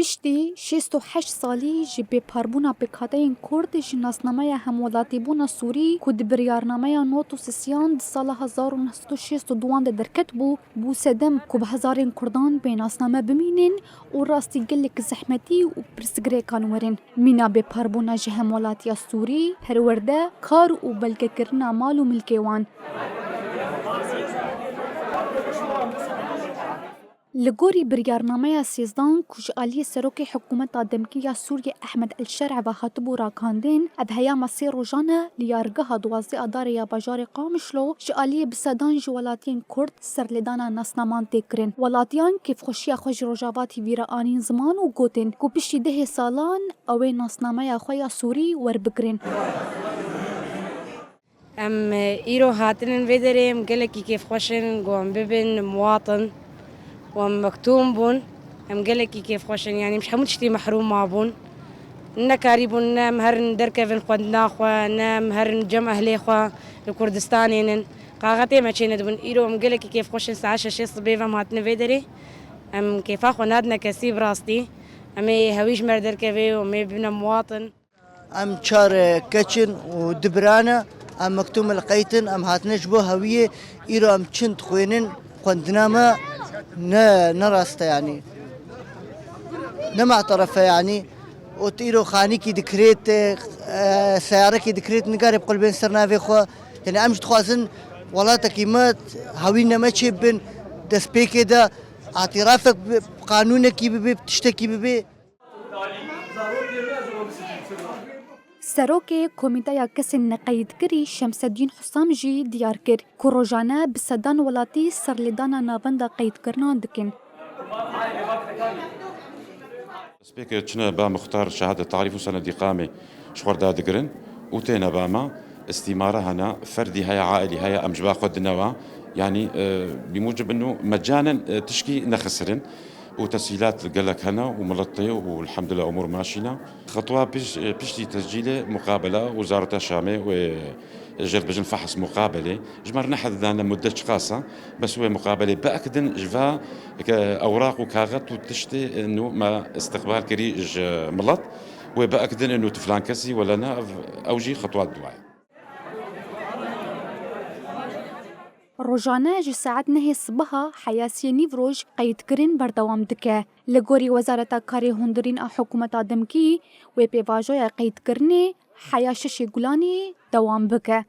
پشتی 68 سالی جبه پاربونا بکاتین کرد جناسنامه همولاتیبونا سوری کد بریارنامه نوت و سسیان سال 1962 درکت بو سدم که به هزارین کردان به ناسنامه بمینین و راستی گلک زحمتی و پرسگره کانورین مینا به پاربونا جهمولاتیا سوری پرورده کار و بلکه کرنا مال و ملکوان لگوری بریارنامه سیزدان کج آلی سروک حکومت دمکیه سوریه احمد الشرع و هاتبو راکاندین اب هیا مسی روزانه لیارگه دوازده اداره یا بجار قامشلو جالی بسدان جوالاتین کرد سرلدانا ناسنامان تکرین ولاتیان کیف خوشی خوش روجاواتی ویرا آنین زمان و گوتین کو پشتی ده سالان اوی ناسنامه خویا سوری ور بگرین ام ایرو هاتنن ویدریم گلکی کیف خوشن قوم ببن مواطن ومكتوم بون ام قالك كيف خوشن يعني مش حموتشتي محروم مابون نكاري بون نام هرن دركفن قدنا خوا نام هرن جمع اهلي خوا الكردستانين قاغتي ما تشيند بون ايرو ام قالك كيف خوشن ساعه شي صبيبه مات نفيدري ام كيف اخو نادنا كسيب راستي امي هويش مر دركفي ومي بنا مواطن ام تشار كاتشن ودبرانه ام مكتوم القيتن ام هاتنش بو هويه ايرو ام تشنت خوينن قندنا ما نراسته يعني نمع طرفه يعني وتيرو خاني كي دكريت سيارة كي دكريت نقارب قلبين سرنا في خو يعني أمش تخوازن ولا تكيمات هاوينا ما تشبن دسبي كده اعترافك بقانونك كي ببي بتشتكي ببي سروک کمیته کسی نقید کری شمس الدین حسام جی دیار کر که روزانه بسدان ولاتی سرلدانا ناوند قید کرنان دکن. سبيك تشنا با مختار شهادة تعريف سنة إقامة شخور دادقرن وتينا باما استمارة هنا فردي هيا عائلي هيا أمجبا خد نوا يعني بموجب أنه مجانا تشكي نخسرن وتسهيلات قالك هنا وملطي والحمد لله أمور ماشينا خطوة بيشتي تسجيل مقابلة وزارة الشامي وجرب بجن فحص مقابلة جمر نحن ذانا مدة قاسة بس هو مقابلة بأكدن جفا أوراق وكاغت وتشتي إنه ما استقبال كريج ملط وبأكدن إنه تفلان كسي ولا نا أوجي خطوات دواعي روزانه جی ساعت نه صبح حیاسی نیوروج قید کرن بردوام دکه لگوری وزارت کاری هندرین حکومت دمکی و پیواجوی قید کرنه حیاشش گلانی دوام بکه